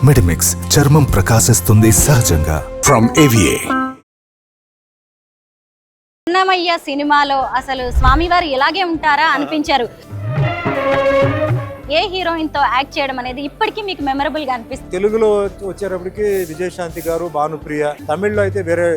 మెడిమిక్స్ చర్మం ప్రకాశిస్తుంది సహజంగా. ఫ్రమ్ ఏవిఏ. అన్నమయ్య సినిమాలో అసలు స్వామివారు ఇలాగే ఉంటారా అనిపించారు. ఏ హీరోయిన్ తో యాక్ట్ చేయడం అనేది ఇప్పటికీ మీకు మెమరబుల్ గా అనిపిస్తుంది? తెలుగులో వచ్చేటప్పటికి విజయశాంతి గారు, భానుప్రియ. తమిళ్లో అయితే వేరే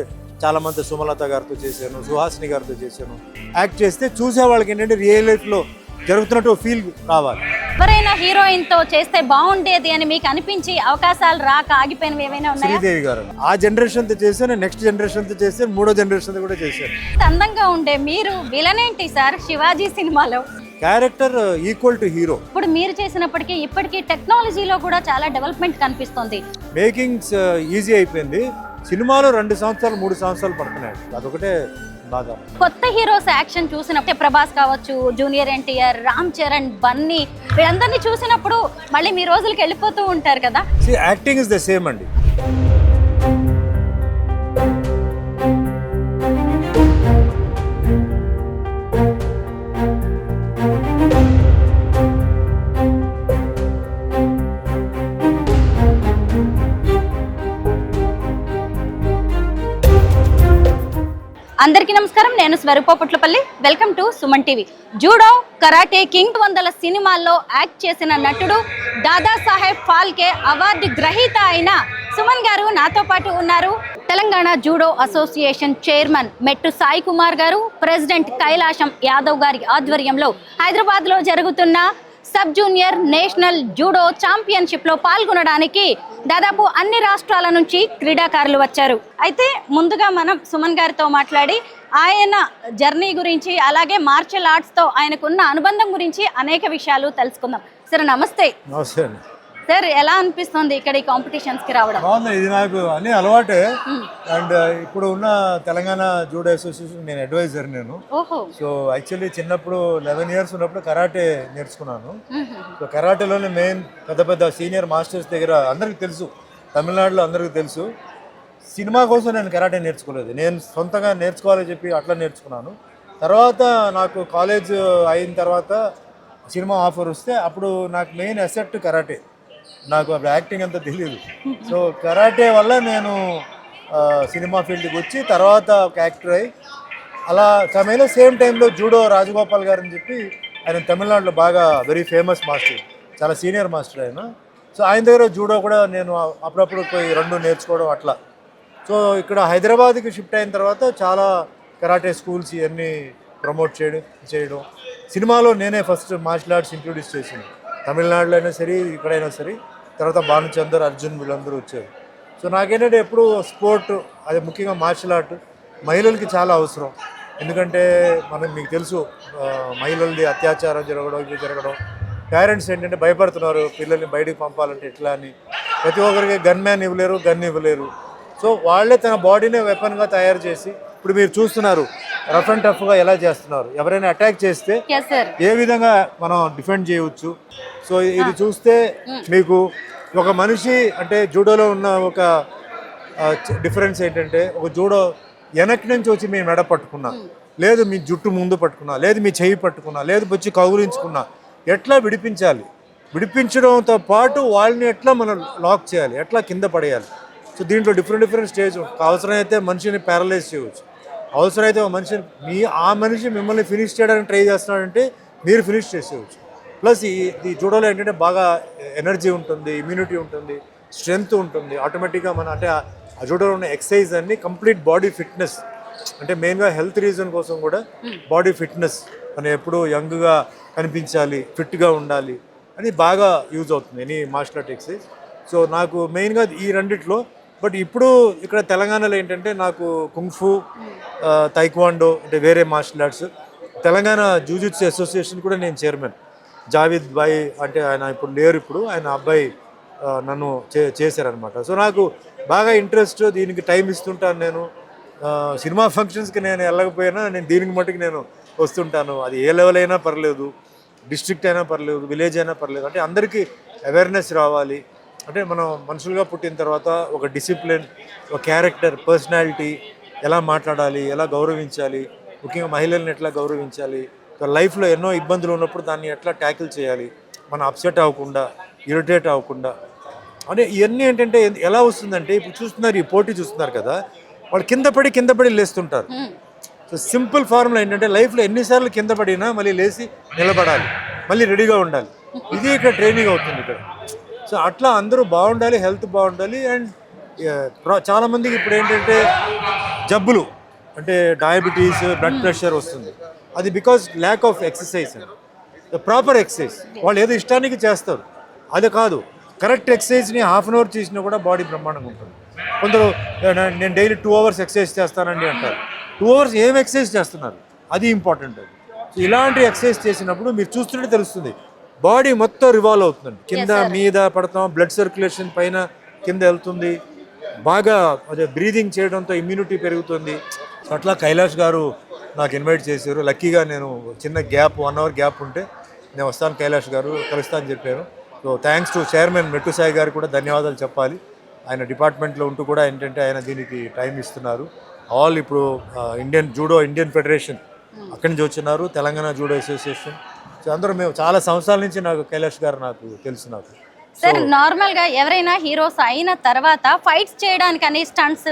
చాలా మంది, సుమలత గారితో చేశాను, సుహాసిని గారితో చేశాను. యాక్ట్ చేస్తే చూసే వాళ్ళకి ఏంటంటే రియల్ లైఫ్ లో జరుగుతున్నట్టు ఫీల్ రావాలి. ఎవరైనా హీరోయిన్ తో చేస్తే బాగుండేది అని మీకు అనిపించి అవకాశాలు రాక ఆగిపోయినవి ఏమైనా ఉన్నాయా? శ్రీదేవి గారు ఆ జనరేషన్ తో చేశాను, నెక్స్ట్ జనరేషన్ తో చేశాను, మూడో జనరేషన్ తో కూడా చేశాను. అందంగా ఉండే మీరు విలన్ ఏంటి సార్ శివాజీ సినిమాలో? Character equal to hero. ఇప్పుడు మీరు చేసినప్పటికీ ఇప్పటికీ టెక్నాలజీలో కూడా చాలా డెవలప్మెంట్ కనిపిస్తుంది. మేకింగ్స్ ఈజీ అయిపోయింది. సినిమాలో 2 సంవత్సరాలు 3 సంవత్సరాలు పడుతున్నాయి. అదొకటే బాగా. కొత్త హీరోస్ యాక్షన్ చూసినప్పుడు ప్రభాస్ కావచ్చు, జూనియర్ ఎన్టీఆర్, రామ్ చరణ్, బన్నీ, వీళ్ళందరినీ చూసినప్పుడు మళ్ళీ మీ రోజులకి వెళ్ళిపోతూ ఉంటారు కదా? యాక్టింగ్ ఇస్ ద సేమ్ అండి. అందరికీ నమస్కారం, నేను Swarupa Putlapalli. Welcome to Suman TV. Judo, karate king 100 సినిమాల్లో యాక్ట్ చేసిన నటుడు, దాదాసాహెబ్ ఫాల్కే అవార్డు గ్రహీత అయిన సుమన్ గారు నాతో పాటు ఉన్నారు. తెలంగాణ జూడో అసోసియేషన్ చైర్మన్ మెట్టు సాయి కుమార్ గారు, ప్రెసిడెంట్ కైలాశం యాదవ్ గారి ఆధ్వర్యంలో హైదరాబాద్లో జరుగుతున్న sub junior national judo championship లో పాల్గొనడానికి దాదాపు అన్ని రాష్ట్రాల నుంచి క్రీడాకారులు వచ్చారు. అయితే ముందుగా మనం సుమన్ గారితో మాట్లాడి ఆయన జర్నీ గురించి, అలాగే మార్షల్ ఆర్ట్స్ తో ఆయనకున్న అనుబంధం గురించి అనేక విషయాలు తెలుసుకుందాం. సరే, నమస్తే. నమస్తే సార్, ఎలా అనిపిస్తుంది ఇక్కడ ఈ కాంపిటీషన్స్ కి రావడం? బాగుంది. ఇది నాకు అన్ని అలవాటే. అండ్ ఇప్పుడు ఉన్న తెలంగాణ జూడో అసోసియేషన్ నేను అడ్వైజర్. నేను సో యాక్చువల్లీ చిన్నప్పుడు 11 years ఉన్నప్పుడు కరాటే నేర్చుకున్నాను. సో కరాటేలోనే మెయిన్ పెద్ద పెద్ద సీనియర్ మాస్టర్స్ దగ్గర అందరికీ తెలుసు, తమిళనాడులో అందరికీ తెలుసు. సినిమా కోసం నేను కరాటే నేర్చుకోలేదు, నేను సొంతంగా నేర్చుకోవాలని చెప్పి అట్లా నేర్చుకున్నాను. తర్వాత నాకు కాలేజ్ అయిన తర్వాత సినిమా ఆఫర్ వస్తే అప్పుడు నాకు మెయిన్ అసెట్ కరాటే. నాకు అప్పుడు యాక్టింగ్ అంతా తెలియదు. సో కరాటే వల్ల నేను సినిమా ఫీల్డ్కి వచ్చి తర్వాత ఒక యాక్టర్ అయ్యి అలా సమయంలో సేమ్ టైంలో జూడో రాజగోపాల్ గారు అని చెప్పి ఆయన తమిళనాడులో బాగా వెరీ ఫేమస్ మాస్టర్, చాలా సీనియర్ మాస్టర్ ఆయన. సో ఆయన దగ్గర జూడో కూడా నేను అప్పుడప్పుడు పోయి 2 నేర్చుకోవడం అట్లా. సో ఇక్కడ హైదరాబాద్కి షిఫ్ట్ అయిన తర్వాత చాలా కరాటే స్కూల్స్ ఇవన్నీ ప్రమోట్ చేయడం. సినిమాలో నేనే ఫస్ట్ మార్షల్ ఆర్ట్స్ ఇంట్రొడ్యూస్ చేసింది. తమిళనాడులో అయినా సరే, ఇక్కడైనా సరే. తర్వాత భానుచందర్, అర్జున్ వీళ్ళందరూ వచ్చారు. సో నాకేంటంటే ఎప్పుడు స్పోర్ట్, అది ముఖ్యంగా మార్షల్ ఆర్ట్ మహిళలకి చాలా అవసరం. ఎందుకంటే మీకు తెలుసు, మహిళలది అత్యాచారం జరగడం, పేరెంట్స్ ఏంటంటే భయపడుతున్నారు పిల్లల్ని బయటికి పంపాలంటే ఎట్లా అని. ప్రతి ఒక్కరికి గన్ ఇవ్వలేరు. సో వాళ్ళే తన బాడీనే వెపన్గా తయారు చేసి, ఇప్పుడు మీరు చూస్తున్నారు రఫ్ అండ్ టఫ్గా ఎలా చేస్తున్నారు. ఎవరైనా అటాక్ చేస్తే ఏ విధంగా మనం డిఫెండ్ చేయవచ్చు. సో ఇది చూస్తే మీకు ఒక మనిషి అంటే జూడోలో ఉన్న ఒక డిఫరెన్స్ ఏంటంటే, ఒక జూడో వెనక్కి నుంచి వచ్చి మీ మెడ పట్టుకున్నా, లేదు మీ జుట్టు ముందు పట్టుకున్నా, లేదు మీ చెయ్యి పట్టుకున్నా, లేదు వచ్చి కౌగులించుకున్నా, ఎట్లా విడిపించడంతో పాటు వాళ్ళని ఎట్లా మనం లాక్ చేయాలి, ఎట్లా కింద పడేయాలి. సో దీంట్లో డిఫరెంట్ స్టేజ్. అవసరమైతే మనిషిని ప్యారలైజ్ చేయవచ్చు, అవసరమైతే ఆ మనిషి మిమ్మల్ని ఫినిష్ చేయడానికి ట్రై చేస్తున్నాడంటే మీరు ఫినిష్ చేసేయచ్చు. ప్లస్ ఈ జూడోలో ఏంటంటే బాగా ఎనర్జీ ఉంటుంది, ఇమ్యూనిటీ ఉంటుంది, స్ట్రెంగ్త్ ఉంటుంది. ఆటోమేటిక్గా అంటే ఆ జూడోలో ఉన్న ఎక్సర్సైజ్ అన్ని కంప్లీట్ బాడీ ఫిట్నెస్, అంటే మెయిన్గా హెల్త్ రీజన్ కోసం కూడా బాడీ ఫిట్నెస్, మనం ఎప్పుడూ యంగ్గా కనిపించాలి, ఫిట్గా ఉండాలి అని బాగా యూజ్ అవుతుంది any martial art exercise. So నాకు మెయిన్గా ఈ రెండిట్లో. బట్ ఇప్పుడు ఇక్కడ తెలంగాణలో ఏంటంటే నాకు కుంగ్ఫు, తైక్వాండో అంటే వేరే మార్షల్ ఆర్ట్స్, తెలంగాణ జూజిట్సు అసోసియేషన్ కూడా నేను చైర్మన్. జావేద్ భాయ్ అంటే ఆయన ఇప్పుడు లేరు, ఇప్పుడు ఆయన అబ్బాయి నన్ను చేశారనమాట. సో నాకు బాగా ఇంట్రెస్ట్, దీనికి టైం ఇస్తుంటాను నేను. సినిమా ఫంక్షన్స్కి నేను వెళ్ళకపోయినా నేను దీనికి మట్టుకు నేను వస్తుంటాను. అది ఏ లెవెల్ అయినా పర్లేదు, డిస్ట్రిక్ట్ అయినా పర్లేదు, విలేజ్ అయినా పర్లేదు. అంటే అందరికీ అవేర్నెస్ రావాలి. అంటే మనం మనుషులుగా పుట్టిన తర్వాత ఒక డిసిప్లిన్, ఒక క్యారెక్టర్, పర్సనాలిటీ, ఎలా మాట్లాడాలి, ఎలా గౌరవించాలి, ముఖ్యంగా మహిళల్ని ఎట్లా గౌరవించాలి, లైఫ్లో ఎన్నో ఇబ్బందులు ఉన్నప్పుడు దాన్ని ఎట్లా ట్యాకిల్ చేయాలి, మనం అప్సెట్ అవ్వకుండా, ఇరిటేట్ అవ్వకుండా, అంటే ఇవన్నీ ఏంటంటే ఎలా వస్తుందంటే ఇప్పుడు చూస్తున్నారు, ఈ పోటీ చూస్తున్నారు కదా, వాళ్ళు కింద పడి లేస్తుంటారు. సో సింపుల్ ఫార్ములా ఏంటంటే లైఫ్లో ఎన్నిసార్లు కింద పడినా మళ్ళీ లేచి నిలబడాలి, మళ్ళీ రెడీగా ఉండాలి. ఇది ఇక్కడ ట్రైనింగ్ అవుతుంది ఇక్కడ. సో అట్లా అందరూ బాగుండాలి, హెల్త్ బాగుండాలి. అండ్ చాలామందికి ఇప్పుడు ఏంటంటే జబ్బులు అంటే డయాబెటీస్, బ్లడ్ ప్రెషర్ వస్తుంది. అది because lack of exercise, proper exercise. వాళ్ళు ఏదో ఇష్టానికి చేస్తారు, అది కాదు. కరెక్ట్ ఎక్సర్సైజ్ని హాఫ్ అన్ అవర్ చేసినా కూడా బాడీ బ్రహ్మాండంగా ఉంటుంది. కొందరు నేను డైలీ 2 hours ఎక్సర్సైజ్ చేస్తానండి అంటారు. 2 hours ఏం ఎక్సర్సైజ్ చేస్తున్నారు, అది ఇంపార్టెంట్. అది సో ఇలాంటి ఎక్సర్సైజ్ చేసినప్పుడు మీరు చూస్తుంటే తెలుస్తుంది, బాడీ మొత్తం రివాల్వ్ అవుతుంది. కింద మీద పడతాం, బ్లడ్ సర్క్యులేషన్ పైన కింద వెళ్తుంది, బాగా అదే బ్రీదింగ్ చేయడంతో ఇమ్యూనిటీ పెరుగుతుంది. సో అట్లా కైలాష్ గారు నాకు ఇన్వైట్ చేశారు. లక్కీగా నేను చిన్న గ్యాప్ 1 hour గ్యాప్ ఉంటే నేను వస్తాను, కైలాష్ గారు కలుస్తా అని చెప్పాను. సో థ్యాంక్స్ టు చైర్మన్ మెట్టు సాయి గారు కూడా ధన్యవాదాలు చెప్పాలి. ఆయన డిపార్ట్మెంట్లో ఉంటూ కూడా ఏంటంటే ఆయన దీనికి టైం ఇస్తున్నారు. ఆల్ ఇప్పుడు ఇండియన్ ఫెడరేషన్ అక్కడి నుంచి వచ్చినారు, తెలంగాణ జూడో అసోసియేషన్. సో అందరూ మేము చాలా సంవత్సరాల నుంచి నాకు కైలాష్ గారు నాకు తెలుసు. నాకు సార్ నార్మల్గా ఎవరైనా హీరోస్ అయిన తర్వాత ఫైట్స్ చేయడానికి అని స్టంట్స్,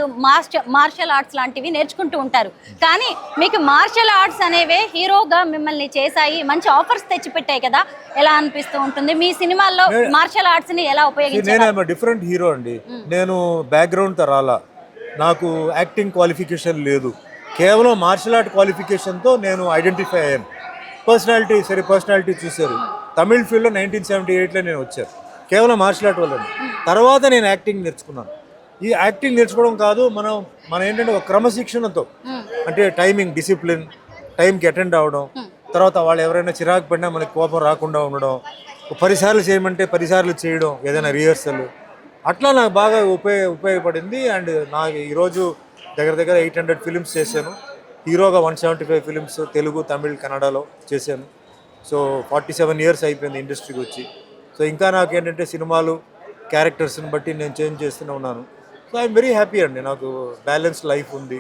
మార్షల్ ఆర్ట్స్ లాంటివి నేర్చుకుంటూ ఉంటారు. కానీ మీకు మార్షల్ ఆర్ట్స్ అనేవే హీరోగా మిమ్మల్ని చేశాయి, మంచి ఆఫర్స్ తెచ్చిపెట్టాయి కదా, ఎలా అనిపిస్తూ ఉంటుంది? మీ సినిమాల్లో మార్షల్ ఆర్ట్స్ ని ఎలా ఉపయోగించారు? నేను డిఫరెంట్ హీరో అండి. నేను బ్యాక్గ్రౌండ్ రాలా, నాకు యాక్టింగ్ క్వాలిఫికేషన్ లేదు. కేవలం మార్షల్ ఆర్ట్ క్వాలిఫికేషన్తో నేను ఐడెంటిఫై అయ్యాను. పర్సనాలిటీ చూశారు. తమిళ్ ఫీల్డ్లో 1978లో నేను వచ్చాను, కేవలం మార్షల్ ఆర్ట్ వల్ల. తర్వాత నేను యాక్టింగ్ నేర్చుకున్నాను. ఈ యాక్టింగ్ నేర్చుకోవడం కాదు, మనం ఏంటంటే ఒక క్రమశిక్షణతో, అంటే టైమింగ్, డిసిప్లిన్, టైంకి అటెండ్ అవ్వడం, తర్వాత వాళ్ళు ఎవరైనా చిరాకు పడినా మనకి కోపం రాకుండా ఉండడం, 10 సార్లు చేయమంటే 10 సార్లు చేయడం, ఏదైనా రిహర్సల్, అట్లా నాకు బాగా ఉపయోగపడింది. అండ్ నాకు ఈరోజు దగ్గర 800 ఫిలిమ్స్ చేశాను. హీరోగా 175 ఫిలిమ్స్ తెలుగు, తమిళ్, కన్నడలో చేశాను. సో 47 years అయిపోయింది ఇండస్ట్రీకి వచ్చి. సో ఇంకా నాకు ఏంటంటే సినిమాలు, క్యారెక్టర్స్ని బట్టి నేను చేంజ్ చేస్తూనే ఉన్నాను. సో ఐఎమ్ వెరీ హ్యాపీ అండి, నాకు బ్యాలెన్స్డ్ లైఫ్ ఉంది.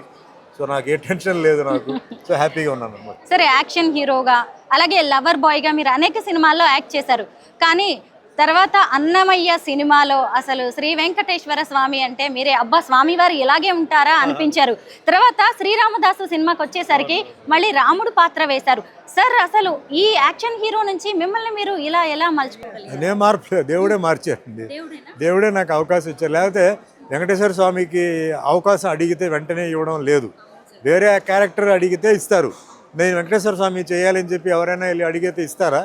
సో నాకు ఏ టెన్షన్ లేదు నాకు. సో హ్యాపీగా ఉన్నాను అన్నమాట. సరే, యాక్షన్ హీరోగా అలాగే లవర్ బాయ్గా మీరు అనేక సినిమాల్లో యాక్ట్ చేశారు. కానీ తర్వాత అన్నమయ్య సినిమాలో అసలు శ్రీ వెంకటేశ్వర స్వామి అంటే మీరే అబ్బా స్వామివారు ఇలాగే ఉంటారా అనిపించారు. తర్వాత శ్రీరామదాసు సినిమాకి వచ్చేసరికి మళ్ళీ రాముడు పాత్ర వేశారు. సార్ అసలు ఈ యాక్షన్ హీరో నుంచి మిమ్మల్ని మీరు ఇలా ఎలా మలుచుకోగలిగారు? నేను మార్చలేదు, దేవుడే మార్చారండి. దేవుడే నాకు అవకాశం ఇచ్చారు. లేకపోతే వెంకటేశ్వర స్వామికి అవకాశం అడిగితే వెంటనే ఇవ్వడం లేదు. వేరే క్యారెక్టర్ అడిగితే ఇస్తారు. నేను వెంకటేశ్వర స్వామి చేయాలని చెప్పి ఎవరైనా వెళ్ళి అడిగితే ఇస్తారా?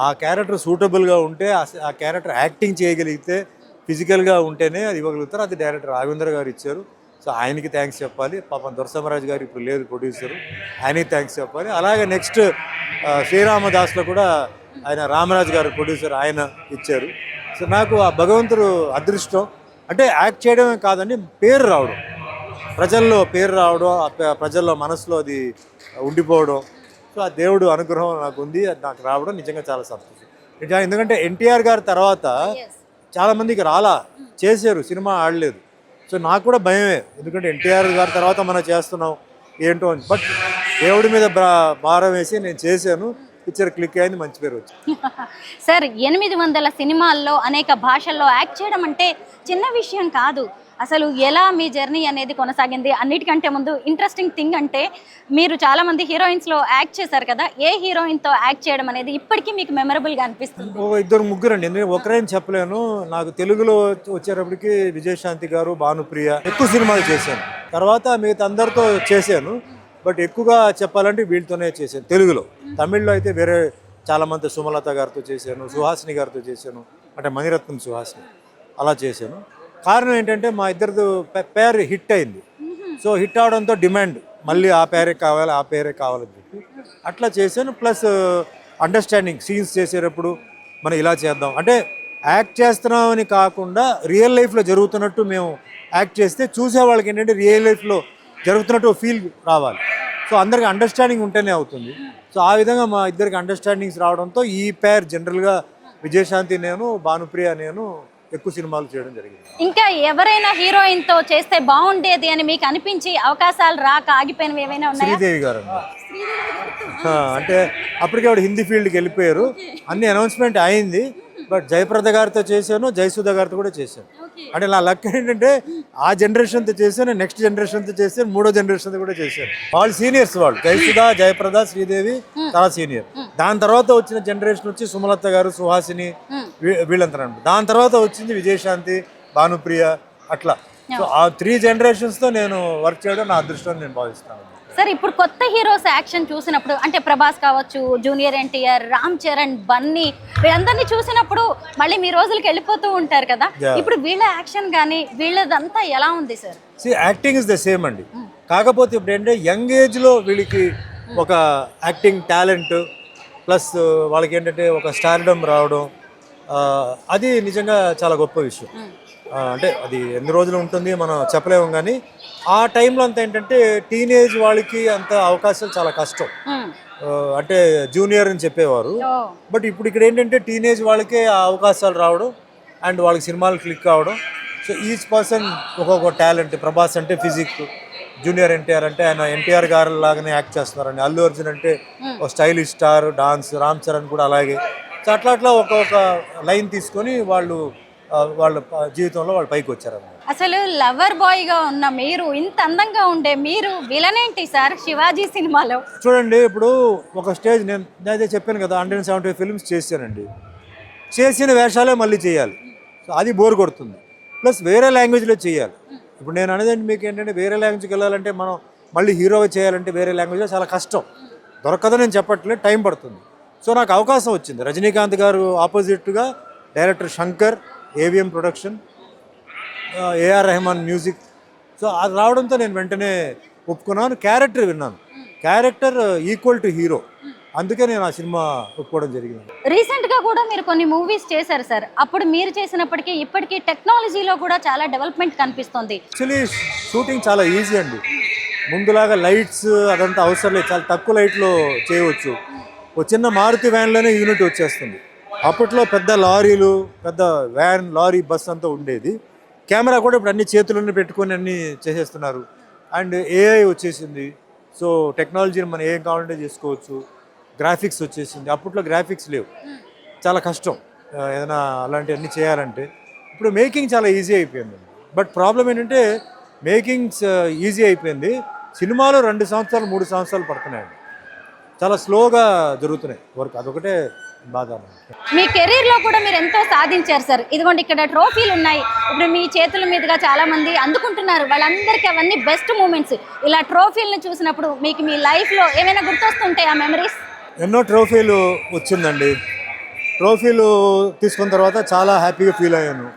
ఆ క్యారెక్టర్ సూటబుల్గా ఉంటే, ఆ క్యారెక్టర్ యాక్టింగ్ చేయగలిగితే, ఫిజికల్గా ఉంటేనే అది ఇవ్వగలుగుతారు. అది డైరెక్టర్ రాఘవేంద్ర గారు ఇచ్చారు. సో ఆయనకి థ్యాంక్స్ చెప్పాలి. పాపం దొరసింహరాజు గారు ఇప్పుడు లేదు ప్రొడ్యూసరు, ఆయనకి థ్యాంక్స్ చెప్పాలి. అలాగే నెక్స్ట్ శ్రీరామదాస్లో కూడా ఆయన రామరాజు గారు ప్రొడ్యూసర్, ఆయన ఇచ్చారు. సో నాకు ఆ భగవంతుడు అదృష్టం అంటే యాక్ట్ చేయడమే కాదండి, పేరు రావడం, ప్రజల్లో పేరు రావడం, ప్రజల్లో మనసులో అది ఉండిపోవడం. సో ఆ దేవుడు అనుగ్రహం నాకు ఉంది, అది నాకు రావడం నిజంగా చాలా సంతోషం. ఎందుకంటే ఎన్టీఆర్ గారి తర్వాత చాలామందికి రాలా, చేశారు, సినిమా ఆడలేదు. సో నాకు కూడా భయమే, ఎందుకంటే ఎన్టీఆర్ గారి తర్వాత మనం చేస్తున్నాం ఏంటో అని. బట్ దేవుడి మీద భారం వేసి నేను చేశాను, పిక్చర్ క్లిక్ అయింది, మంచి పేరు వచ్చింది. సార్ 800 సినిమాల్లో అనేక భాషల్లో యాక్ట్ చేయడం అంటే చిన్న విషయం కాదు. అసలు ఎలా మీ జర్నీ అనేది కొనసాగింది? అన్నిటికంటే ముందు ఇంట్రెస్టింగ్ థింగ్ అంటే మీరు చాలామంది హీరోయిన్స్లో యాక్ట్ చేశారు కదా, ఏ హీరోయిన్తో యాక్ట్ చేయడం అనేది ఇప్పటికీ మీకు మెమరబుల్గా అనిపిస్తుంది? 2-3 అండి, నేను ఒకరేం చెప్పలేను. నాకు తెలుగులో వచ్చేటప్పటికి విజయశాంతి గారు, భానుప్రియ, ఎక్కువ సినిమాలు చేశాను. తర్వాత మిగతా అందరితో చేశాను, బట్ ఎక్కువగా చెప్పాలంటే వీళ్ళతోనే చేశాను తెలుగులో. తమిళ్లో అయితే వేరే చాలామంది, సుమలత గారితో చేశాను, సుహాసిని గారితో చేశాను, అంటే మణిరత్నం సుహాసిని, అలా చేశాను. కారణం ఏంటంటే మా ఇద్దరిది పేరు హిట్ అయింది. సో హిట్ అవడంతో డిమాండ్, మళ్ళీ ఆ పేరే కావాలని చెప్పి అట్లా చేశాను. ప్లస్ అండర్స్టాండింగ్, సీన్స్ చేసేటప్పుడు మనం ఇలా చేద్దాం అంటే యాక్ట్ చేస్తున్నామని కాకుండా రియల్ లైఫ్లో జరుగుతున్నట్టు మేము యాక్ట్ చేస్తే చూసే వాళ్ళకి ఏంటంటే రియల్ లైఫ్లో జరుగుతున్నట్టు ఫీల్ రావాలి. సో అందరికి అండర్స్టాండింగ్ ఉంటేనే అవుతుంది. సో ఆ విధంగా మా ఇద్దరికి అండర్స్టాండింగ్స్ రావడంతో ఈ పేర్ జనరల్గా విజయశాంతి నేను, భానుప్రియ నేను ఎక్కువ సినిమాలు చేయడం జరిగింది. ఇంకా ఎవరైనా హీరోయిన్ తో చేస్తే బాగుండేది అని మీకు అనిపించి అవకాశాలు రాక ఆగిపోయినవి ఏమైనా ఉన్నాయా? శ్రీదేవి గారు అంటే అప్పటికే ఆవిడ హిందీ ఫీల్డ్కి వెళ్ళిపోయారు. అన్ని అనౌన్స్మెంట్ అయింది, బట్ జయప్రద గారితో చేశాను, జయసుధ గారితో కూడా చేశాను. అంటే నా లక్ ఏంటంటే ఆ జనరేషన్తో చేశాను, నెక్స్ట్ జనరేషన్తో చేశాను, మూడో జనరేషన్తో కూడా చేశాను. వాళ్ళు సీనియర్స్, వాళ్ళు జయసుధ, జయప్రద, శ్రీదేవి చాలా సీనియర్. దాని తర్వాత వచ్చిన జనరేషన్ వచ్చి సుమలత గారు, సుహాసిని, వీళ్ళంతా. దాని తర్వాత వచ్చింది విజయశాంతి, భానుప్రియ, అట్లా. సో ఆ 3 జనరేషన్స్తో నేను వర్క్ చేయడం నా అదృష్టం నేను భావిస్తాను. సార్ ఇప్పుడు కొత్త హీరోస్ యాక్షన్ చూసినప్పుడు అంటే ప్రభాస్ కావచ్చు, జూనియర్ ఎన్టీఆర్, రామ్ చరణ్, బన్నీ, వీళ్ళందరినీ చూసినప్పుడు మళ్ళీ మీ రోజులకి వెళ్ళిపోతూ ఉంటారు కదా. ఇప్పుడు వీళ్ళ యాక్షన్ కానీ వీళ్ళదంతా ఎలా ఉంది sir? Acting is the same అండి. కాకపోతే ఇప్పుడు ఏంటంటే యంగ్ ఏజ్లో వీళ్ళకి ఒక యాక్టింగ్ టాలెంట్ ప్లస్ వాళ్ళకి ఏంటంటే ఒక స్టార్డమ్ రావడం, అది నిజంగా చాలా గొప్ప విషయం. అంటే అది ఎన్ని రోజులు ఉంటుంది మనం చెప్పలేము, కానీ ఆ టైంలో అంతా ఏంటంటే టీనేజ్ వాళ్ళకి అంత అవకాశాలు చాలా కష్టం. అంటే జూనియర్ అని చెప్పేవారు, బట్ ఇప్పుడు ఇక్కడ ఏంటంటే టీనేజ్ వాళ్ళకే ఆ అవకాశాలు రావడం అండ్ వాళ్ళకి సినిమాలు క్లిక్ అవ్వడం. సో ఈచ్ పర్సన్ ఒక్కొక్క టాలెంట్. ప్రభాస్ అంటే ఫిజిక్, జూనియర్ ఎన్టీఆర్ అంటే ఆయన ఎన్టీఆర్ గారు లాగానే యాక్ట్ చేస్తున్నారండి, అల్లు అర్జున్ అంటే ఒక stylish star, dance, Ram Charan కూడా అలాగే. సో అట్లా అట్లా ఒక్కొక్క లైన్ తీసుకొని వాళ్ళ జీవితంలో వాళ్ళు పైకి వచ్చారన్నమాట. అసలు లవర్ బాయ్ గా ఉన్న మీరు, ఇంత అందంగా ఉండే మీరు విలన్ ఏంటి సార్ శివాజీ సినిమాలో? చూడండి, ఇప్పుడు ఒక స్టేజ్ నేను అదే చెప్పాను కదా, 175 ఫిల్మ్స్ చేశానండి. చేసిన వేషాలే మళ్ళీ చేయాలి, సో అది బోర్ కొడుతుంది. ప్లస్ వేరే లాంగ్వేజ్లో చేయాలి. ఇప్పుడు నేను అనేది మీకు ఏంటంటే వేరే లాంగ్వేజ్కి వెళ్ళాలంటే మనం మళ్ళీ హీరోగా చేయాలంటే వేరే లాంగ్వేజ్లో చాలా కష్టం. దొరకదని నేను చెప్పట్లేదు, టైం పడుతుంది. సో నాకు అవకాశం వచ్చింది. రజనీకాంత్ గారు ఆపోజిట్గా director Shankar, AVM production, AR Rahman music. So అది రావడంతో నేను వెంటనే ఒప్పుకున్నాను. క్యారెక్టర్ విన్నాను, క్యారెక్టర్ ఈక్వల్ టు హీరో, అందుకే నేను ఆ సినిమా ఒప్పుకోవడం జరిగింది. రీసెంట్గా కూడా మీరు కొన్ని మూవీస్ చేశారు సార్. అప్పుడు మీరు చేసినప్పటికీ ఇప్పటికీ టెక్నాలజీలో కూడా చాలా డెవలప్మెంట్ కనిపిస్తుంది. యాక్చువల్లీ షూటింగ్ చాలా ఈజీ అండి. ముందులాగా లైట్స్ అదంతా అవసరం లేదు, చాలా తక్కువ లైట్లో చేయవచ్చు. ఒక చిన్న మారుతి వ్యాన్లోనే యూనిట్ వచ్చేస్తుంది. అప్పట్లో పెద్ద లారీలు, పెద్ద వ్యాన్, లారీ, బస్ అంతా ఉండేది. కెమెరా కూడా ఇప్పుడు అన్ని చేతులను పెట్టుకొని అన్నీ చేసేస్తున్నారు. అండ్ ఏఐ వచ్చేసింది. సో టెక్నాలజీని మనం ఏం కావాలంటే చేసుకోవచ్చు. గ్రాఫిక్స్ వచ్చేసింది. అప్పట్లో గ్రాఫిక్స్ లేవు, చాలా కష్టం ఏదైనా అలాంటివన్నీ చేయాలంటే. ఇప్పుడు మేకింగ్ చాలా ఈజీ అయిపోయింది. బట్ ప్రాబ్లం ఏంటంటే మేకింగ్స్ ఈజీ అయిపోయింది, సినిమాలు 2 సంవత్సరాలు 3 సంవత్సరాలు పడుతున్నాయండి. చాలా స్లోగా జరుగుతున్నాయి వర్క్, అదొకటే బాధ. మీ కెరీర్లో కూడా మీరు ఎంతో సాధించారు సార్. ఇదిగోండి ఇక్కడ ట్రోఫీలు ఉన్నాయి. ఇప్పుడు మీ చేతుల మీదుగా చాలా మంది అందుకుంటున్నారు. వాళ్ళందరికీ అవన్నీ బెస్ట్ మూమెంట్స్. ఇలా ట్రోఫీలను చూసినప్పుడు మీకు మీ లైఫ్లో ఏమైనా గుర్తొస్తుంటాయి ఆ మెమరీస్? ఎన్నో ట్రోఫీలు వచ్చిందండి. ట్రోఫీలు తీసుకున్న తర్వాత చాలా హ్యాపీగా ఫీల్ అయ్యాను.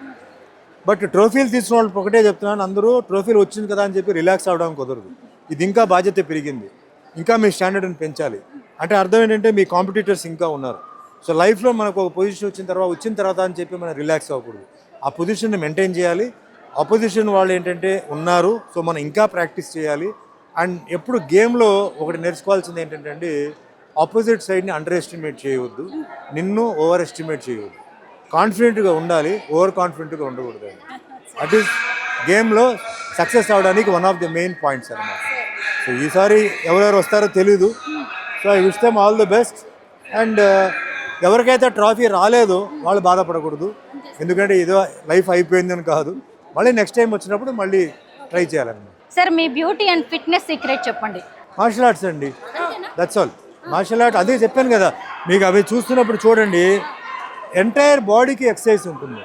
బట్ ట్రోఫీలు తీసుకున్న వాళ్ళు ఒకటే చెప్తున్నాను, అందరూ ట్రోఫీలు వచ్చింది కదా అని చెప్పి రిలాక్స్ అవ్వడం కుదరదు. ఇది ఇంకా బాధ్యత పెరిగింది, ఇంకా మీ స్టాండర్డ్ని పెంచాలి. అంటే అర్థం ఏంటంటే మీ కాంపిటీటర్స్ ఇంకా ఉన్నారు. సో లైఫ్లో మనకు ఒక పొజిషన్ వచ్చిన తర్వాత అని చెప్పి మనం రిలాక్స్ అవ్వకూడదు. ఆ పొజిషన్ని మెయింటైన్ చేయాలి. అపోజిషన్ వాళ్ళు ఏంటంటే ఉన్నారు, సో మనం ఇంకా ప్రాక్టీస్ చేయాలి. అండ్ ఎప్పుడు గేమ్లో ఒకటి నేర్చుకోవాల్సింది ఏంటంటే అండి, ఆపోజిట్ సైడ్ని అండర్ ఎస్టిమేట్ చేయవద్దు, నిన్ను ఓవర్ ఎస్టిమేట్ చేయవద్దు. కాన్ఫిడెంట్గా ఉండాలి, ఓవర్ కాన్ఫిడెంట్గా ఉండకూడదు. అట్ ఈస్ గేమ్లో సక్సెస్ అవ్వడానికి one of the main points అన్నమాట. సో ఈసారి ఎవరెవరు వస్తారో తెలీదు. So I wish them all the best. And ఎవరికైతే ట్రాఫీ రాలేదో వాళ్ళు బాధపడకూడదు, ఎందుకంటే ఏదో లైఫ్ అయిపోయిందని కాదు, మళ్ళీ నెక్స్ట్ టైం వచ్చినప్పుడు మళ్ళీ ట్రై చేయాలన్నమాట. Sir me beauty and fitness secret చెప్పండి. మార్షల్ ఆర్ట్స్ అండి, దట్స్ ఆల్. మార్షల్ ఆర్ట్ అదే చెప్పాను కదా మీకు, అవి చూస్తున్నప్పుడు చూడండి, ఎంటైర్ బాడీకి ఎక్సర్సైజ్ ఉంటుంది.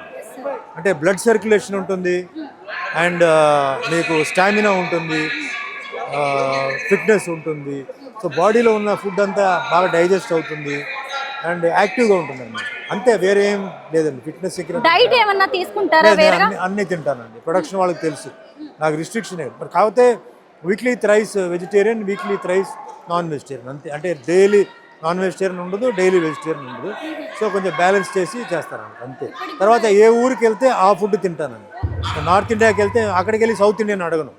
అంటే బ్లడ్ సర్క్యులేషన్ ఉంటుంది, అండ్ మీకు స్టామినా ఉంటుంది, ఫిట్నెస్ ఉంటుంది. సో బాడీలో ఉన్న ఫుడ్ అంతా బాగా డైజెస్ట్ అవుతుంది అండ్ యాక్టివ్గా ఉంటుంది అన్నమాట. అంతే, వేరే ఏం లేదండి. Fitness secret. డైట్ ఏమన్నా తీసుకుంటారా? అన్నీ తింటానండి. ప్రొడక్షన్ వాళ్ళకి తెలుసు, నాకు రిస్ట్రిక్షన్ బట్ కాకపోతే weekly thrice vegetarian, weekly thrice non vegetarian, అంతే. అంటే డైలీ నాన్ వెజిటేరియన్ ఉండదు, డైలీ వెజిటేరియన్ ఉండదు. సో కొంచెం బ్యాలెన్స్ చేసి చేస్తానండి, అంతే. తర్వాత ఏ ఊరికి వెళ్తే ఆ ఫుడ్ తింటానండి. నార్త్ ఇండియాకి వెళ్తే అక్కడికి వెళ్ళి సౌత్ ఇండియన్ అడగను.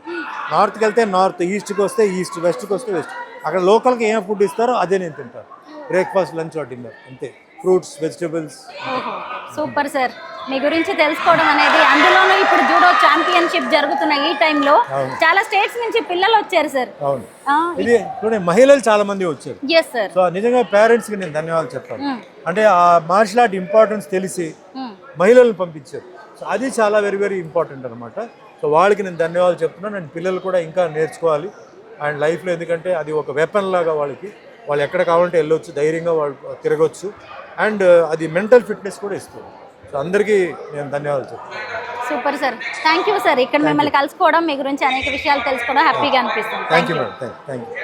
నార్త్కి వెళ్తే నార్త్, ఈస్ట్కి వస్తే ఈస్ట్, వెస్ట్కి వస్తే వెస్ట్. అక్కడ లోకల్కి ఏం ఫుడ్ ఇస్తారో అదే నేను తింటాను. బ్రేక్ఫాస్ట్, లంచ్, డిన్నర్, అంతే. Fruits, vegetables. సూపర్ సార్, మీ గురించి తెలుసుకోవడం అనేది, అందులోనూ ఇప్పుడు జూడో ఛాంపియన్షిప్ జరుగుతున్న జరుపుకుంటున్న ఈ టైంలో చాలా స్టేట్స్ నుంచి పిల్లలు వచ్చారు సార్. అవును, ఇది చూడండి, మహిళలు చాలా మంది వచ్చారు. Yes sir. సో నిజంగా పేరెంట్స్కి నేను ధన్యవాదాలు చెప్పాను. అంటే ఆ మార్షల్ ఆర్ట్ ఇంపార్టెన్స్ తెలిసి మహిళలను పంపించారు. సో అది చాలా వెరీ వెరీ ఇంపార్టెంట్ అనమాట. సో వాళ్ళకి నేను ధన్యవాదాలు చెప్తున్నాను. అండ్ పిల్లలు కూడా ఇంకా నేర్చుకోవాలి అండ్ లైఫ్లో, ఎందుకంటే అది ఒక వెపన్ లాగా వాళ్ళకి, వాళ్ళు ఎక్కడ కావాలంటే వెళ్ళొచ్చు, ధైర్యంగా వాళ్ళు తిరగవచ్చు. అండ్ అది మెంటల్ ఫిట్నెస్ కూడా ఇస్తుంది. సో అందరికీ నేను ధన్యవాదాలు చెప్తున్నాను. Super sir, thank you sir. ఇక్కడ మిమ్మల్ని కలుసుకోవడం, మీ గురించి అనేక విషయాలు తెలుసుకోవడం హ్యాపీగా అనిపిస్తుంది. Thank you madam, thank you.